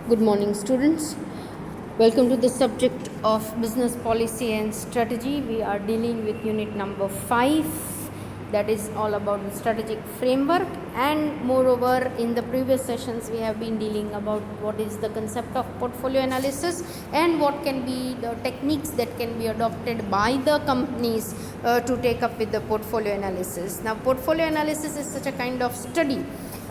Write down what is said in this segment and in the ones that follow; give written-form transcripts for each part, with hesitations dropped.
Good morning, students. Welcome to the subject of business policy and strategy. We are dealing with unit number 5, that is all about the strategic framework, and moreover in the previous sessions we have been dealing about what is the concept of portfolio analysis and what can be the techniques that can be adopted by the companies to take up with the portfolio analysis. Now, portfolio analysis is such a kind of study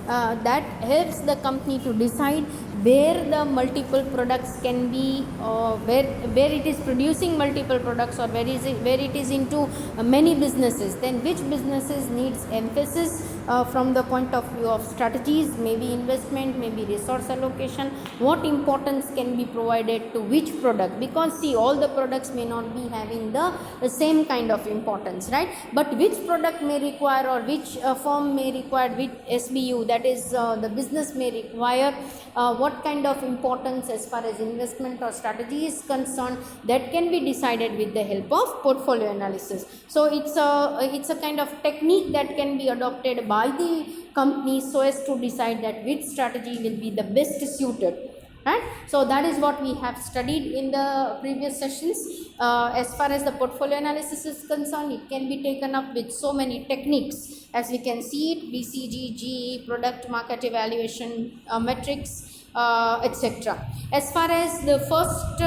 that helps the company to decide where the multiple products can be, where it is producing multiple products, or where it is into many businesses. Then which businesses needs emphasis from the point of view of strategies, maybe investment, maybe resource allocation, what importance can be provided to which product, because see, all the products may not be having the same kind of importance, right? But which product may require, or which firm may require, which SBU, that is the business, may require what kind of importance as far as investment or strategy is concerned, that can be decided with the help of portfolio analysis. So it's a kind of technique that can be adopted by the company so as to decide that which strategy will be the best suited. Right? So that is what we have studied in the previous sessions. As far as the portfolio analysis is concerned, it can be taken up with so many techniques, as we can see it: BCG, GE, product market evaluation, metrics, etc. As far as the first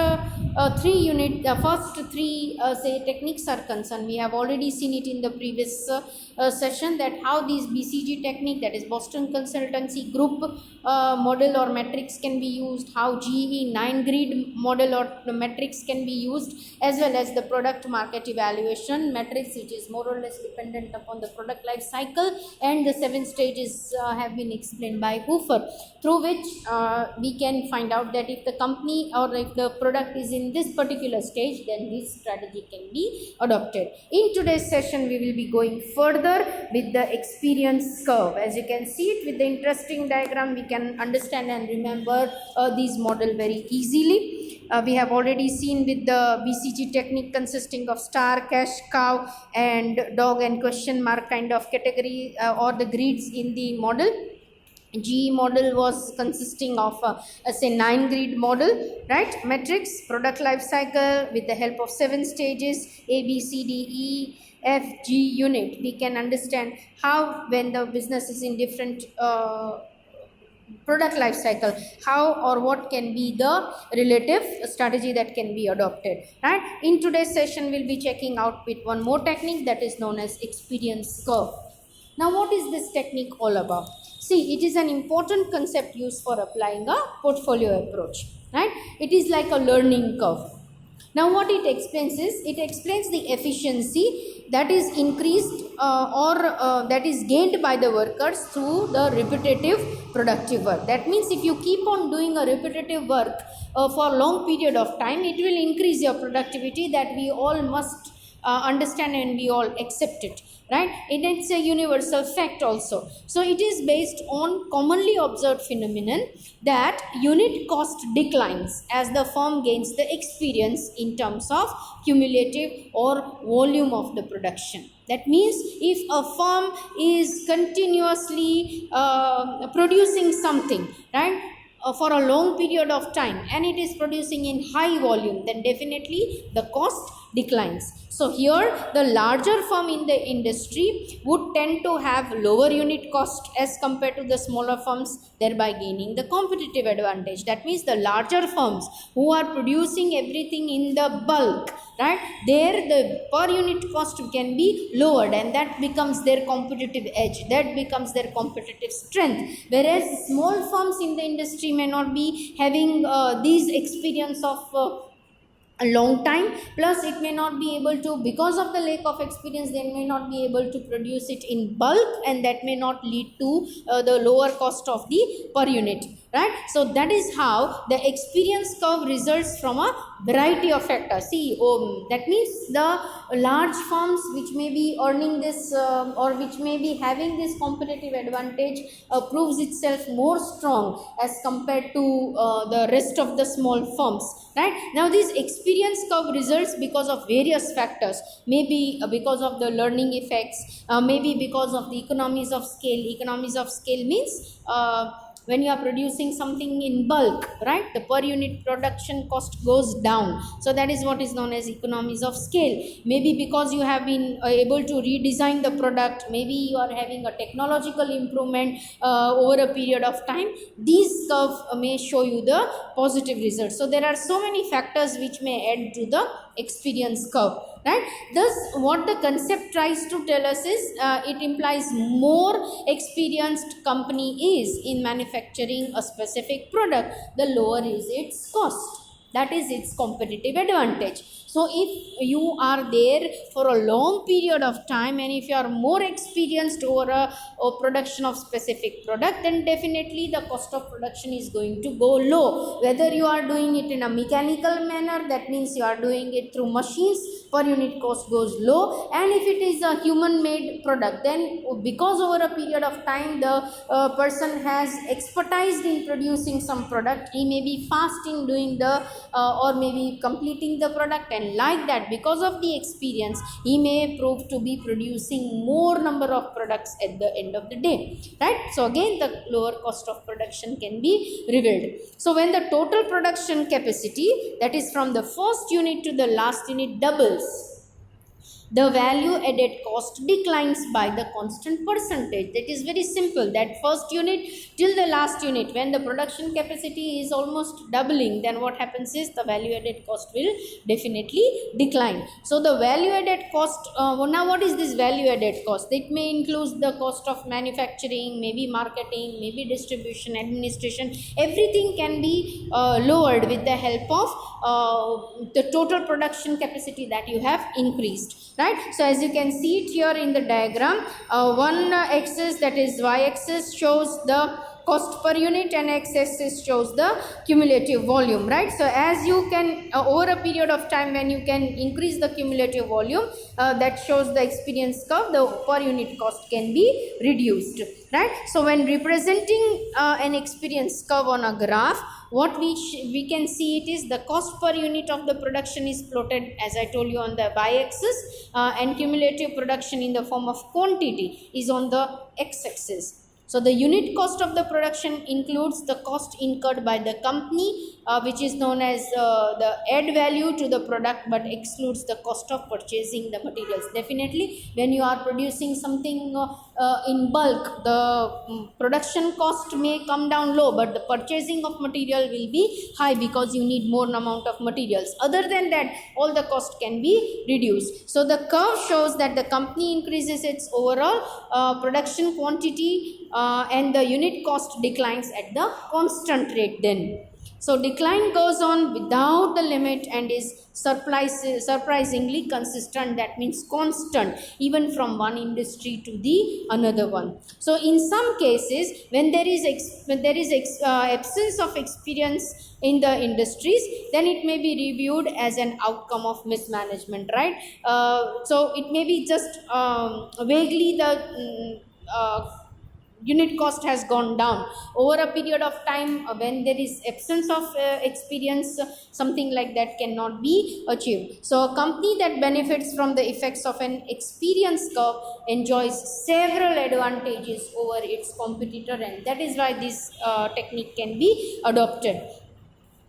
three techniques are concerned, we have already seen it in the previous session, that how these BCG technique, that is Boston Consultancy Group model or metrics, can be used, how GE 9-grid model or metrics can be used, as well as the product market evaluation metrics, which is more or less dependent upon the product life cycle, and the 7 stages have been explained by Hoofer, through which we can find out that if the company or if the product is in this particular stage, then this strategy can be adopted. In today's session, we will be going further with the experience curve. As you can see it with the interesting diagram, we can understand and remember these model very easily. We have already seen with the BCG technique consisting of star, cash cow, and dog and question mark kind of category or the grids in the model. GE model was consisting of say 9-grid model, right? Metrics, product life cycle with the help of 7 stages, A, B, C, D, E, F, G unit. We can understand how, when the business is in different product life cycle, how or what can be the relative strategy that can be adopted, right? In today's session, we'll be checking out with one more technique, that is known as experience curve. Now, what is this technique all about? See, it is an important concept used for applying a portfolio approach, right? It is like a learning curve. Now, what it explains is, it explains the efficiency that is increased or that is gained by the workers through the repetitive productive work. That means if you keep on doing a repetitive work for a long period of time, it will increase your productivity, that we all must understand and we all accept it, right? And it's a universal fact also. So it is based on commonly observed phenomenon that unit cost declines as the firm gains the experience in terms of cumulative or volume of the production. That means if a firm is continuously producing something, right, for a long period of time, and it is producing in high volume, then definitely the cost declines. So here the larger firm in the industry would tend to have lower unit cost as compared to the smaller firms, thereby gaining the competitive advantage. That means the larger firms who are producing everything in the bulk, right, there the per unit cost can be lowered, and that becomes their competitive edge, that becomes their competitive strength. Whereas small firms in the industry may not be having these experience of a long time, plus it may not be able to, because of the lack of experience, they may not be able to produce it in bulk, and that may not lead to the lower cost of the per unit, right? So that is how the experience curve results from a variety of factors. See, that means the large firms which may be earning this or which may be having this competitive advantage proves itself more strong as compared to the rest of the small firms, right? Now, this experience curve results because of various factors, maybe because of the learning effects, maybe because of the economies of scale. Economies of scale means when you are producing something in bulk, right, the per unit production cost goes down. So that is what is known as economies of scale. Maybe because you have been able to redesign the product, maybe you are having a technological improvement over a period of time, these curve may show you the positive results. So there are so many factors which may add to the experience curve, right? Thus what the concept tries to tell us is it implies more experienced company is in manufacturing a specific product, the lower is its cost. That is its competitive advantage. So if you are there for a long period of time, and if you are more experienced over a production of specific product, then definitely the cost of production is going to go low. Whether you are doing it in a mechanical manner, that means you are doing it through machines, per unit cost goes low. And if it is a human made product, then because over a period of time the person has expertise in producing some product, he may be fast in doing the or maybe completing the product, and like that, because of the experience, he may prove to be producing more number of products at the end of the day, right? So again, the lower cost of production can be revealed. So when the total production capacity, that is from the first unit to the last unit, doubles, the value added cost declines by the constant percentage. That is very simple, that first unit till the last unit, when the production capacity is almost doubling, then what happens is the value added cost will definitely decline. So the value added cost, now what is this value added cost? It may include the cost of manufacturing, maybe marketing, maybe distribution, administration. Everything can be lowered with the help of the total production capacity that you have increased, right? So as you can see it here in the diagram, one axis, that is y-axis, shows the cost per unit, and x-axis shows the cumulative volume, right? So as you can over a period of time, when you can increase the cumulative volume, that shows the experience curve, the per unit cost can be reduced, right? So when representing an experience curve on a graph, what we can see it is the cost per unit of the production is plotted, as I told you, on the y-axis, and cumulative production in the form of quantity is on the x-axis. So the unit cost of the production includes the cost incurred by the company, which is known as the add value to the product, but excludes the cost of purchasing the materials. Definitely, when you are producing something in bulk, the production cost may come down low, but the purchasing of material will be high because you need more amount of materials. Other than that, all the cost can be reduced. So the curve shows that the company increases its overall production quantity, and the unit cost declines at the constant rate then. So decline goes on without the limit and is surprisingly consistent, that means constant, even from one industry to the another one. So in some cases, when there is absence of experience in the industries, then it may be reviewed as an outcome of mismanagement, right? So it may be just vaguely the unit cost has gone down over a period of time. When there is absence of experience, something like that cannot be achieved. So a company that benefits from the effects of an experience curve enjoys several advantages over its competitor, and that is why this technique can be adopted,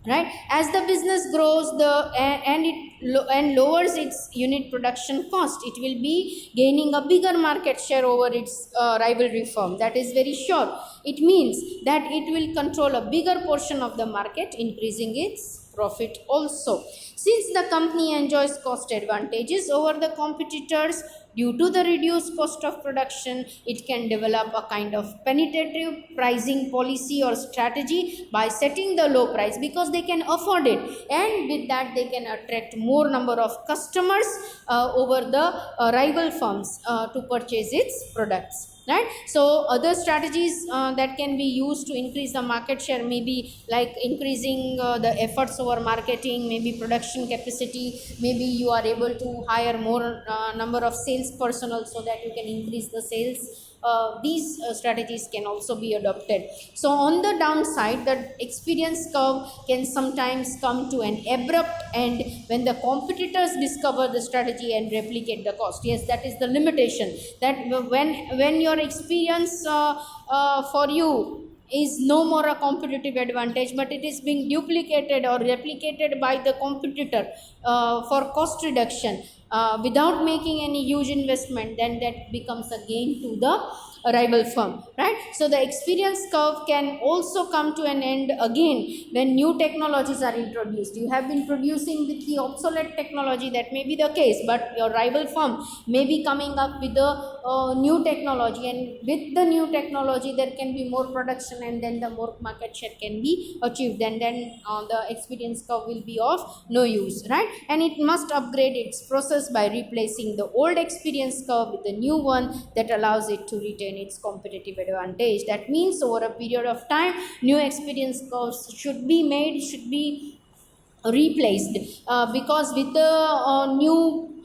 right? As the business grows and lowers its unit production cost, it will be gaining a bigger market share over its rivalry firm. That is very sure. It means that it will control a bigger portion of the market, increasing its profit also. Since the company enjoys cost advantages over the competitors due to the reduced cost of production, it can develop a kind of penetrative pricing policy or strategy by setting the low price because they can afford it, and with that they can attract more number of customers over the rival firms to purchase its products. Right? So other strategies that can be used to increase the market share may be like increasing the efforts over marketing, maybe production capacity, maybe you are able to hire more number of sales personnel so that you can increase the sales. These strategies can also be adopted. So on the downside, the experience curve can sometimes come to an abrupt end when the competitors discover the strategy and replicate the cost. Yes, that is the limitation, that when your experience for you is no more a competitive advantage, but it is being duplicated or replicated by the competitor for cost reduction without making any huge investment, then that becomes a gain to the rival firm, right? So the experience curve can also come to an end again when new technologies are introduced. You have been producing with the obsolete technology, that may be the case, but your rival firm may be coming up with the new technology, and with the new technology there can be more production, and then the more market share can be achieved, and then the experience curve will be of no use, right? And it must upgrade its process by replacing the old experience curve with the new one that allows it to retain its competitive advantage. That means over a period of time, new experience curves should be replaced, because with the new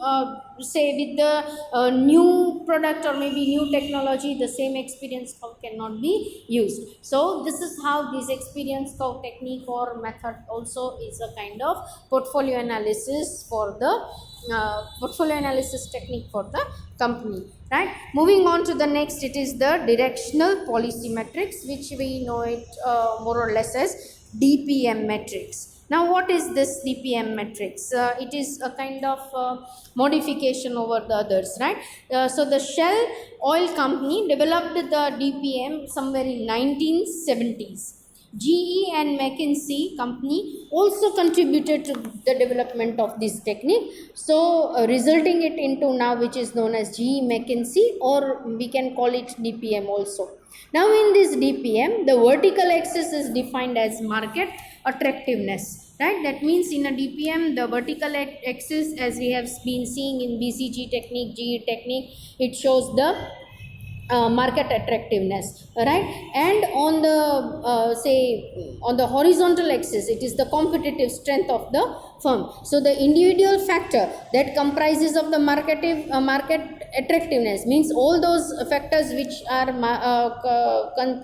with the new product or maybe new technology, the same experience curve cannot be used. So this is how this experience curve technique or method also is a kind of portfolio analysis for the portfolio analysis technique for the company, right? Moving on to the next, it is the directional policy metrics, which we know it more or less as DPM metrics. Now, what is this DPM metrics? It is a kind of modification over the others, right? So the Shell Oil Company developed the DPM somewhere in 1970s. GE and McKinsey company also contributed to the development of this technique, so resulting it into now which is known as GE McKinsey, or we can call it DPM also. Now in this DPM, the vertical axis is defined as market attractiveness, right? That means in a DPM, the vertical axis, as we have been seeing in BCG technique, GE technique, it shows the market attractiveness, right? And on the say on the horizontal axis, it is the competitive strength of the firm. So the individual factor that comprises of the market attractiveness means all those factors which are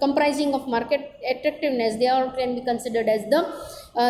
comprising of market attractiveness, they all can be considered as the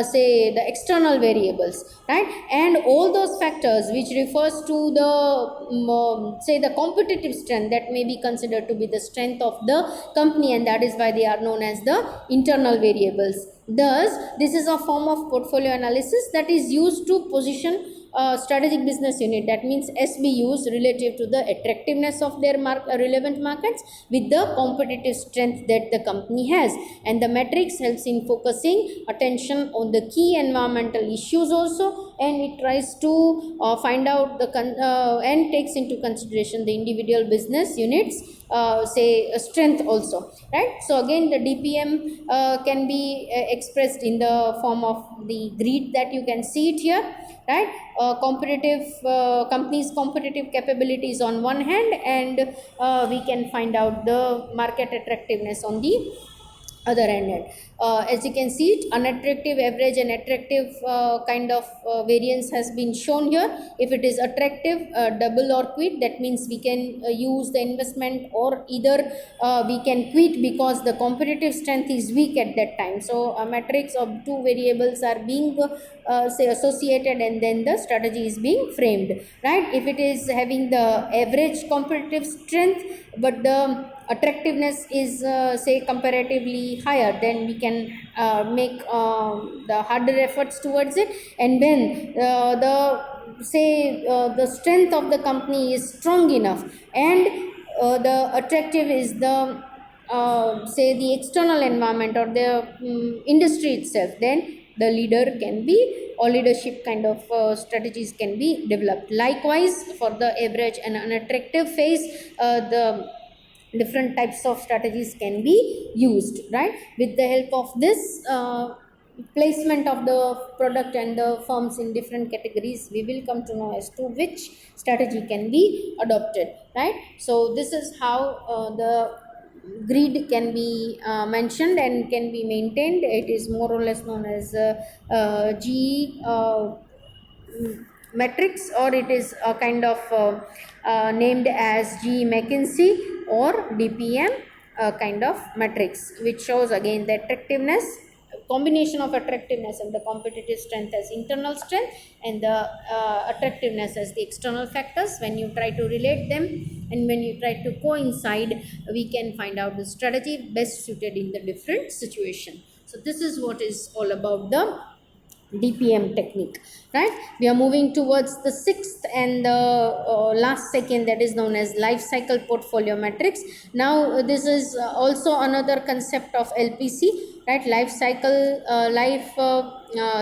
say the external variables, right? And all those factors which refers to the say the competitive strength, that may be considered to be the strength of the company, and that is why they are known as the internal variables. Thus this is a form of portfolio analysis that is used to position strategic business unit, that means SBUs, relative to the attractiveness of their relevant markets with the competitive strength that the company has. And the metrics helps in focusing attention on the key environmental issues also, and it tries to find out the and takes into consideration the individual business units say strength also, right? So again, the DPM can be expressed in the form of the grid that you can see it here, right? Competitive companies' competitive capabilities on one hand, and we can find out the market attractiveness on the other end. As you can see it, unattractive, average and attractive kind of variance has been shown here. If it is attractive, double or quit, that means we can use the investment, or either we can quit because the competitive strength is weak at that time. So a matrix of two variables are being say associated, and then the strategy is being framed, right? If it is having the average competitive strength but the attractiveness is say comparatively higher, then we can make the harder efforts towards it. And when the strength of the company is strong enough, and the attractive is the say the external environment or the industry itself, then the leader can be, or leadership kind of strategies can be developed. Likewise, for the average and unattractive phase, the different types of strategies can be used, right? With the help of this placement of the product and the firms in different categories, we will come to know as to which strategy can be adopted, right? So this is how the grid can be mentioned and can be maintained. It is more or less known as GE metrics, or it is a kind of named as GE McKinsey or DPM kind of metrics, which shows again the attractiveness, combination of attractiveness and the competitive strength as internal strength, and the attractiveness as the external factors. When you try to relate them, and when you try to coincide, we can find out the strategy best suited in the different situation. So this is what is all about the DPM technique, right? We are moving towards the sixth and the last second, that is known as life cycle portfolio matrix. Now this is also another concept of LPC, right? Life cycle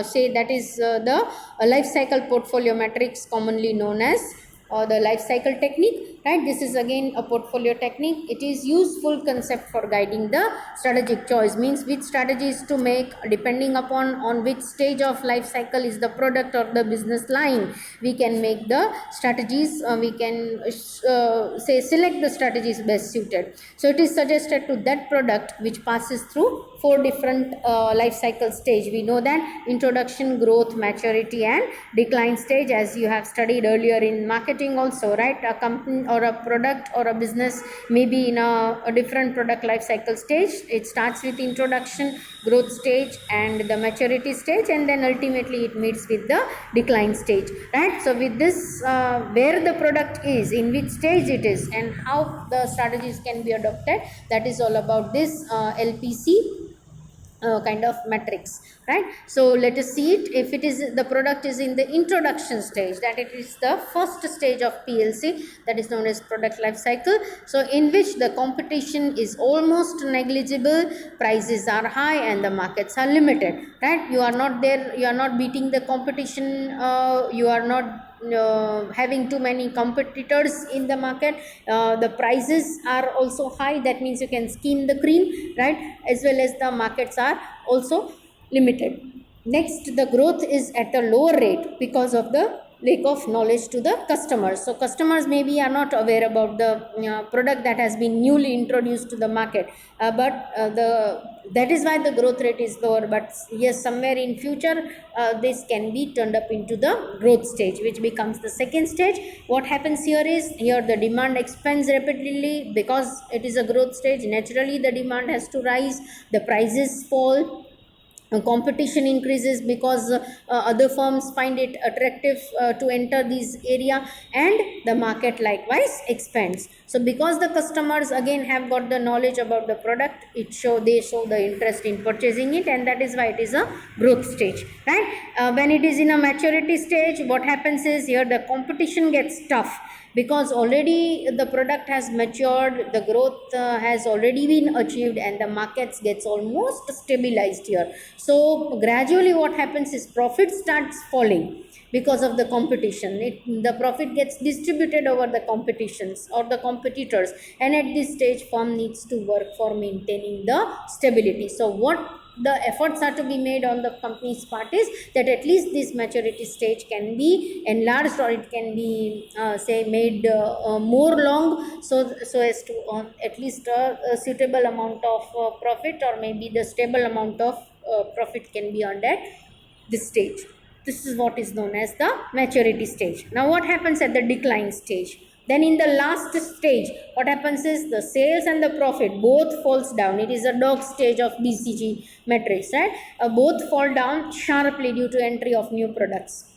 say that is the life cycle portfolio matrix, commonly known as the life cycle technique, right? This is again a portfolio technique. It is useful concept for guiding the strategic choice, means which strategies to make depending upon on which stage of life cycle is the product or the business line. We can make the strategies, we can say select the strategies best suited. So it is suggested to that product which passes through 4 different life cycle stage. We know that introduction, growth, maturity and decline stage, as you have studied earlier in marketing also, right? A company or a product or a business may be in a different product life cycle stage. It starts with introduction, growth stage and the maturity stage, and then ultimately it meets with the decline stage, right? So with this, where the product is, in which stage it is, and how the strategies can be adopted, that is all about this LPC kind of matrix, right? So let us see it. If it is the product is in the introduction stage, that it is the first stage of PLC, that is known as product life cycle. So in which the competition is almost negligible, prices are high and the markets are limited, right? You are not there, you are not beating the competition, you are not having too many competitors in the market, the prices are also high, that means you can skim the cream, right? As well as the markets are also limited. Next, the growth is at a lower rate because of the lack of knowledge to the customers. So customers maybe are not aware about the product that has been newly introduced to the market, but that is why the growth rate is lower. But yes, somewhere in future this can be turned up into the growth stage, which becomes the second stage. What happens here is, here the demand expands rapidly because it is a growth stage. Naturally the demand has to rise, the prices fall, competition increases because other firms find it attractive to enter this area, and the market likewise expands. So because the customers again have got the knowledge about the product, they show the interest in purchasing it, and that is why it is a growth stage, right? When it is in a maturity stage, what happens is, here the competition gets tough because already the product has matured, the growth has already been achieved, and the markets gets almost stabilized here. So gradually what happens is, profit starts falling because of the competition. The profit gets distributed over the competitions or the competitors, and at this stage firm needs to work for maintaining the stability. So what the efforts are to be made on the company's part is that at least this maturity stage can be enlarged, or it can be say made more long, so as to earn at least a suitable amount of profit, or maybe the stable amount of profit can be earned at this stage. This is what is known as the maturity stage. Now what happens at the decline stage? Then in the last stage, what happens is, the sales and the profit both falls down. It is a dog stage of BCG matrix, right? Both fall down sharply due to entry of new products.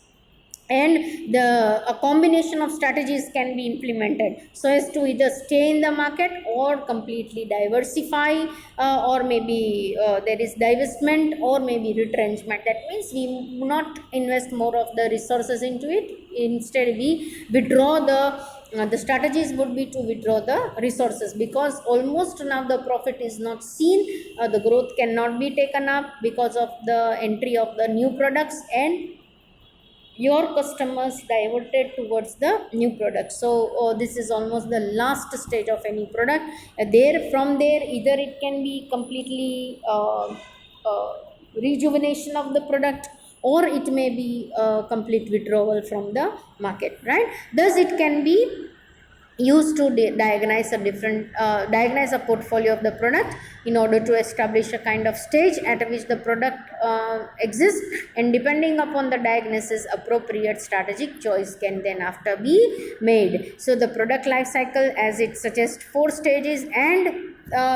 And a combination of strategies can be implemented so as to either stay in the market or completely diversify, or maybe there is divestment or maybe retrenchment. That means we do not invest more of the resources into it. Instead, we withdraw the strategies would be to withdraw the resources, because almost now the profit is not seen, the growth cannot be taken up because of the entry of the new products, and your customers diverted towards the new product. So this is almost the last stage of any product. From there, either it can be completely rejuvenation of the product, or it may be complete withdrawal from the market, right? Thus it can be used to diagnose a portfolio of the product in order to establish a kind of stage at which the product exists, and depending upon the diagnosis, appropriate strategic choice can then after be made. So the product life cycle, as it suggests 4 stages, and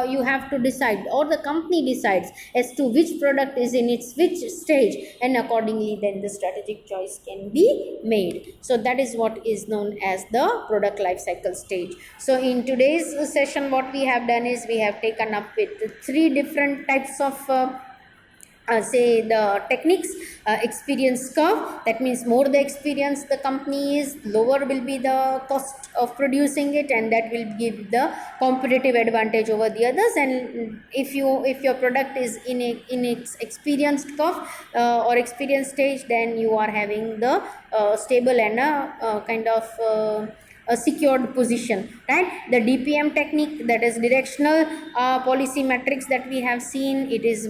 you have to decide, or the company decides as to which product is in its which stage, and accordingly then the strategic choice can be made. So that is what is known as the product life cycle stage. So in today's session, what we have done is we have taken up with three different types of say the techniques. Experience curve, that means more the experience the company is, lower will be the cost of producing it, and that will give the competitive advantage over the others. And if your product is in its experienced curve or experience stage, then you are having the stable and kind of a secured position, right? The DPM technique, that is directional policy metrics that we have seen, it is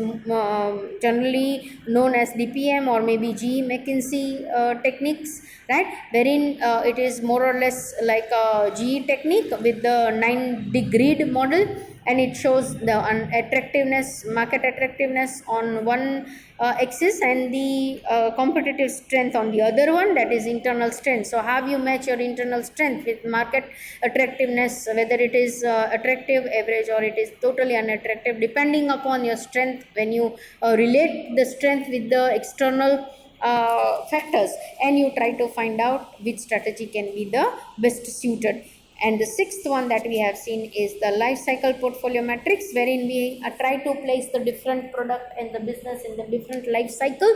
generally known as DPM or maybe GE McKinsey techniques, right? Wherein it is more or less like a GE technique with the 9-degree model, and it shows the market attractiveness on one axis, and the competitive strength on the other one, that is internal strength. So have you match your internal strength with market attractiveness, whether it is attractive, average, or it is totally unattractive, depending upon your strength. When you relate the strength with the external factors, and you try to find out which strategy can be the best suited. And the sixth one that we have seen is the life cycle portfolio matrix, wherein we try to place the different product and the business in the different life cycle,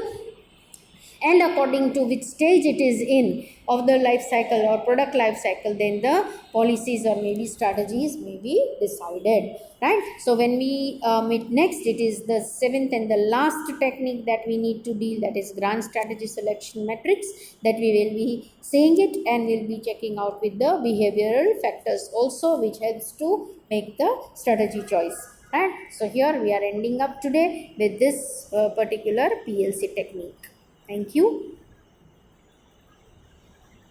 and according to which stage it is in of the life cycle or product life cycle, then the policies or maybe strategies may be decided, right? So when we meet next, it is the seventh and the last technique that we need to deal, that is grand strategy selection matrix, that we will be saying it, and we'll be checking out with the behavioral factors also, which helps to make the strategy choice, right? So here we are ending up today with this particular PLC technique. Thank you.